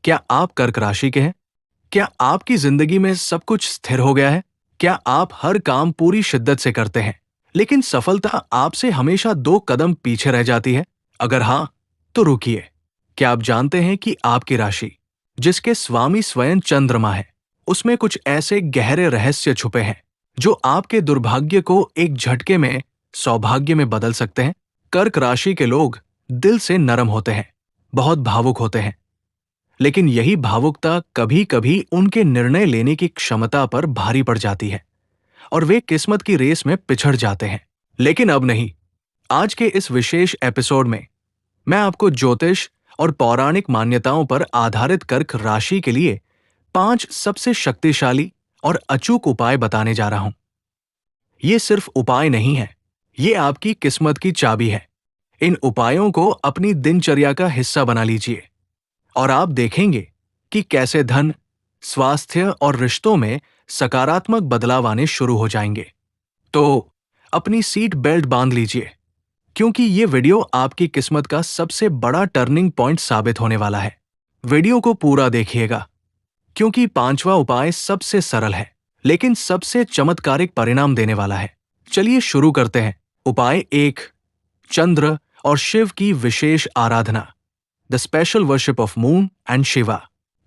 क्या आप कर्क राशि के हैं? क्या आपकी जिंदगी में सब कुछ स्थिर हो गया है? क्या आप हर काम पूरी शिद्दत से करते हैं, लेकिन सफलता आपसे हमेशा 2 कदम पीछे रह जाती है? अगर हाँ, तो रुकिए। क्या आप जानते हैं कि आपकी राशि, जिसके स्वामी स्वयं चंद्रमा है, उसमें कुछ ऐसे गहरे रहस्य छुपे हैं जो आपके दुर्भाग्य को एक झटके में सौभाग्य में बदल सकते हैं? कर्क राशि के लोग दिल से नरम होते हैं, बहुत भावुक होते हैं, लेकिन यही भावुकता कभी-कभी उनके निर्णय लेने की क्षमता पर भारी पड़ जाती है और वे किस्मत की रेस में पिछड़ जाते हैं। लेकिन अब नहीं। आज के इस विशेष एपिसोड में मैं आपको ज्योतिष और पौराणिक मान्यताओं पर आधारित कर्क राशि के लिए 5 सबसे शक्तिशाली और अचूक उपाय बताने जा रहा हूं। ये सिर्फ उपाय नहीं है, ये आपकी किस्मत की चाबी है। इन उपायों को अपनी दिनचर्या का हिस्सा बना लीजिए और आप देखेंगे कि कैसे धन, स्वास्थ्य और रिश्तों में सकारात्मक बदलाव आने शुरू हो जाएंगे। तो अपनी सीट बेल्ट बांध लीजिए, क्योंकि ये वीडियो आपकी किस्मत का सबसे बड़ा टर्निंग पॉइंट साबित होने वाला है। वीडियो को पूरा देखिएगा, क्योंकि 5वां उपाय सबसे सरल है, लेकिन सबसे चमत्कारिक परिणाम देने वाला है। चलिए शुरू करते हैं। उपाय 1, चंद्र और शिव की विशेष आराधना, the special worship of moon and Shiva.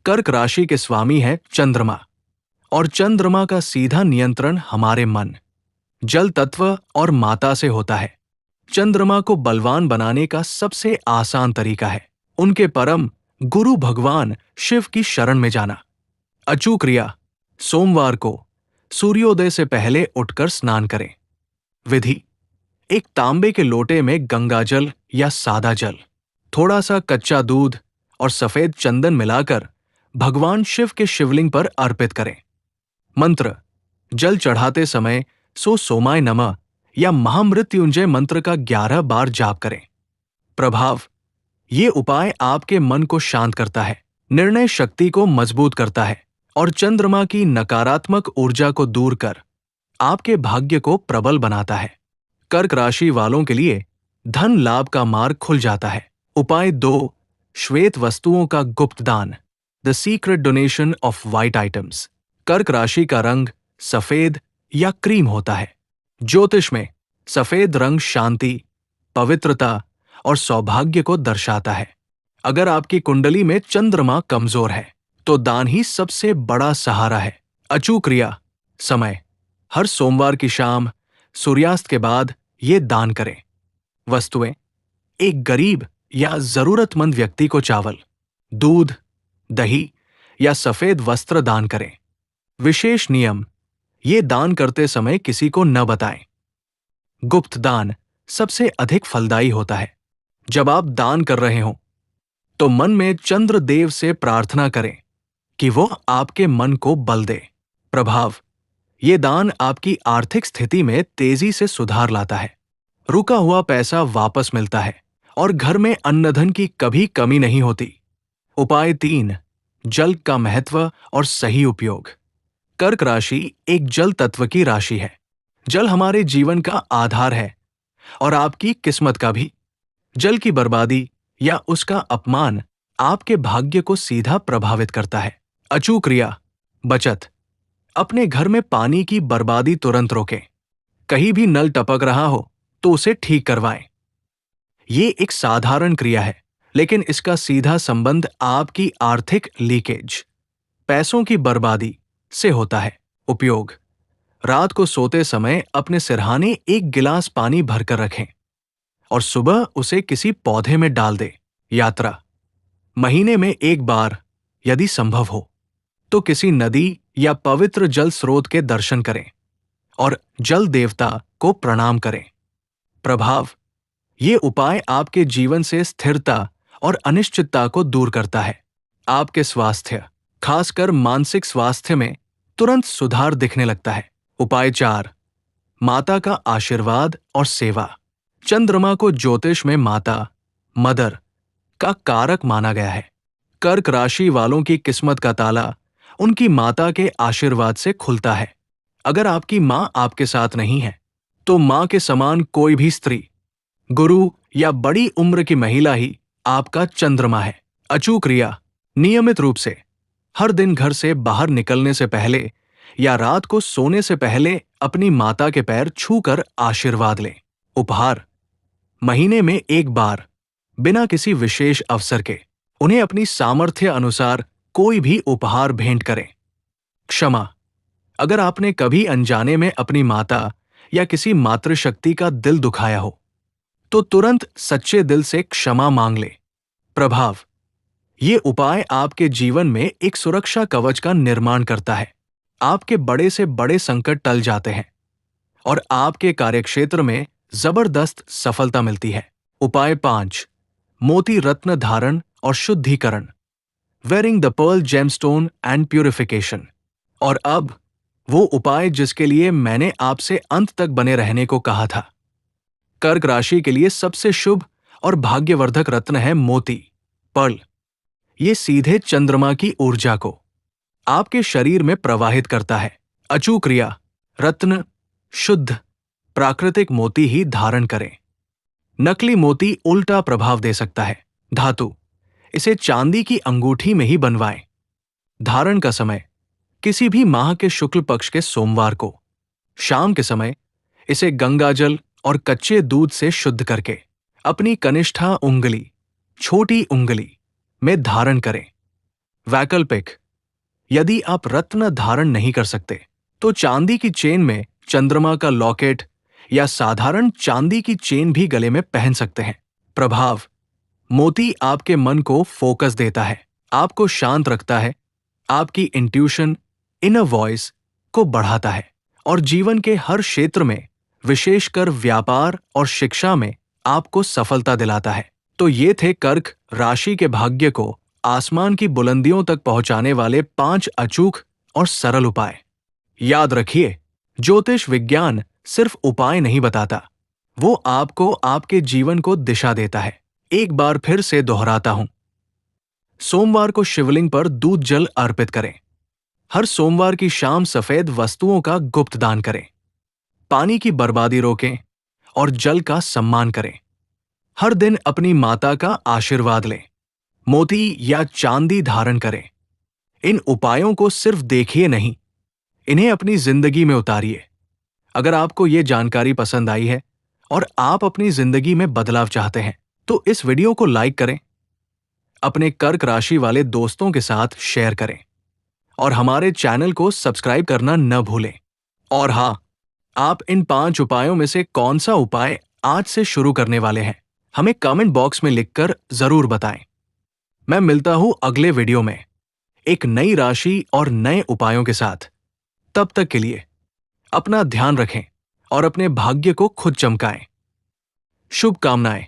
कर्क राशि के स्वामी है चंद्रमा, और चंद्रमा का सीधा नियंत्रण हमारे मन, जल तत्व और माता से होता है। चंद्रमा को बलवान बनाने का सबसे आसान तरीका है उनके परम गुरु भगवान शिव की शरण में जाना। अचूक क्रिया: सोमवार को सूर्योदय से पहले उठकर स्नान करें। विधि: एक तांबे के लोटे में गंगाजल या सादा जल, थोड़ा सा कच्चा दूध और सफेद चंदन मिलाकर भगवान शिव के शिवलिंग पर अर्पित करें। मंत्र: जल चढ़ाते समय सो सोमाय नमः या महामृत्युंजय मंत्र का 11 बार जाप करें। प्रभाव: ये उपाय आपके मन को शांत करता है, निर्णय शक्ति को मजबूत करता है और चंद्रमा की नकारात्मक ऊर्जा को दूर कर आपके भाग्य को प्रबल बनाता है। कर्क राशि वालों के लिए धन लाभ का मार्ग खुल जाता है। उपाय 2, श्वेत वस्तुओं का गुप्त दान, the secret donation of white items. कर्क राशि का रंग सफेद या क्रीम होता है। ज्योतिष में सफेद रंग शांति, पवित्रता और सौभाग्य को दर्शाता है। अगर आपकी कुंडली में चंद्रमा कमजोर है, तो दान ही सबसे बड़ा सहारा है। अचूक क्रिया: समय: हर सोमवार की शाम सूर्यास्त के बाद ये दान करें। वस्तुएं: एक गरीब या जरूरतमंद व्यक्ति को चावल, दूध, दही या सफेद वस्त्र दान करें। विशेष नियम: ये दान करते समय किसी को न बताएं। गुप्त दान सबसे अधिक फलदायी होता है। जब आप दान कर रहे हों, तो मन में चंद्र देव से प्रार्थना करें कि वो आपके मन को बल दे। प्रभाव: ये दान आपकी आर्थिक स्थिति में तेजी से सुधार लाता है। रुका हुआ पैसा वापस मिलता है और घर में अन्नधन की कभी कमी नहीं होती। उपाय 3, जल का महत्व और सही उपयोग। कर्क राशि एक जल तत्व की राशि है। जल हमारे जीवन का आधार है और आपकी किस्मत का भी। जल की बर्बादी या उसका अपमान आपके भाग्य को सीधा प्रभावित करता है। अचूक क्रिया: बचत: अपने घर में पानी की बर्बादी तुरंत रोकें। कहीं भी नल टपक रहा हो तो उसे ठीक करवाएं। ये एक साधारण क्रिया है, लेकिन इसका सीधा संबंध आपकी आर्थिक लीकेज, पैसों की बर्बादी से होता है। उपयोग: रात को सोते समय अपने सिरहाने एक गिलास पानी भरकर रखें और सुबह उसे किसी पौधे में डाल दें। यात्रा: महीने में एक बार यदि संभव हो तो किसी नदी या पवित्र जल स्रोत के दर्शन करें और जल देवता को प्रणाम करें। प्रभाव: ये उपाय आपके जीवन से स्थिरता और अनिश्चितता को दूर करता है। आपके स्वास्थ्य, खासकर मानसिक स्वास्थ्य में तुरंत सुधार दिखने लगता है। उपाय 4, माता का आशीर्वाद और सेवा। चंद्रमा को ज्योतिष में माता, मदर का कारक माना गया है। कर्क राशि वालों की किस्मत का ताला उनकी माता के आशीर्वाद से खुलता है। अगर आपकी मां आपके साथ नहीं है, तो मां के समान कोई भी स्त्री, गुरु या बड़ी उम्र की महिला ही आपका चंद्रमा है। अचूक क्रिया: नियमित रूप से हर दिन घर से बाहर निकलने से पहले या रात को सोने से पहले अपनी माता के पैर छूकर आशीर्वाद लें। उपहार, महीने में एक बार, बिना किसी विशेष अवसर के, उन्हें अपनी सामर्थ्य अनुसार कोई भी उपहार भेंट करें। क्षमा, अगर आपने कभी अनजाने में अपनी माता या किसी मातृशक्ति का दिल दुखाया हो, तो तुरंत सच्चे दिल से क्षमा मांग ले। प्रभाव, ये उपाय आपके जीवन में एक सुरक्षा कवच का निर्माण करता है। आपके बड़े से बड़े संकट टल जाते हैं और आपके कार्यक्षेत्र में जबरदस्त सफलता मिलती है। उपाय 5, मोती रत्न धारण और शुद्धिकरण, wearing the pearl gemstone and purification. और अब वो उपाय जिसके लिए मैंने आपसे अंत तक बने रहने को कहा था। कर्क राशि के लिए सबसे शुभ और भाग्यवर्धक रत्न है मोती, पर्ल। ये सीधे चंद्रमा की ऊर्जा को आपके शरीर में प्रवाहित करता है। अचूक क्रिया, रत्न शुद्ध प्राकृतिक मोती ही धारण करें। नकली मोती उल्टा प्रभाव दे सकता है। धातु, इसे चांदी की अंगूठी में ही बनवाएं। धारण का समय, किसी भी माह के शुक्ल पक्ष के सोमवार को। शाम के समय इसे गंगाजल और कच्चे दूध से शुद्ध करके अपनी कनिष्ठा उंगली, छोटी उंगली में धारण करें। वैकल्पिक, यदि आप रत्न धारण नहीं कर सकते तो चांदी की चेन में चंद्रमा का लॉकेट या साधारण चांदी की चेन भी गले में पहन सकते हैं। प्रभाव, मोती आपके मन को फोकस देता है, आपको शांत रखता है, आपकी इंट्यूशन, इनर वॉइस को बढ़ाता है और जीवन के हर क्षेत्र में, विशेषकर व्यापार और शिक्षा में आपको सफलता दिलाता है। तो ये थे कर्क राशि के भाग्य को आसमान की बुलंदियों तक पहुंचाने वाले 5 अचूक और सरल उपाय। याद रखिए, ज्योतिष विज्ञान सिर्फ उपाय नहीं बताता, वो आपको आपके जीवन को दिशा देता है। एक बार फिर से दोहराता हूं, सोमवार को शिवलिंग पर दूध जल अर्पित करें। हर सोमवार की शाम सफेद वस्तुओं का गुप्त दान करें। पानी की बर्बादी रोकें और जल का सम्मान करें। हर दिन अपनी माता का आशीर्वाद लें। मोती या चांदी धारण करें। इन उपायों को सिर्फ देखिए नहीं, इन्हें अपनी जिंदगी में उतारिए। अगर आपको ये जानकारी पसंद आई है और आप अपनी जिंदगी में बदलाव चाहते हैं, तो इस वीडियो को लाइक करें, अपने कर्क राशि वाले दोस्तों के साथ शेयर करें और हमारे चैनल को सब्सक्राइब करना न भूलें। और हाँ, आप इन 5 उपायों में से कौन सा उपाय आज से शुरू करने वाले हैं, हमें कमेंट बॉक्स में लिखकर जरूर बताएं। मैं मिलता हूं अगले वीडियो में एक नई राशि और नए उपायों के साथ। तब तक के लिए अपना ध्यान रखें और अपने भाग्य को खुद चमकाएं। शुभकामनाएं।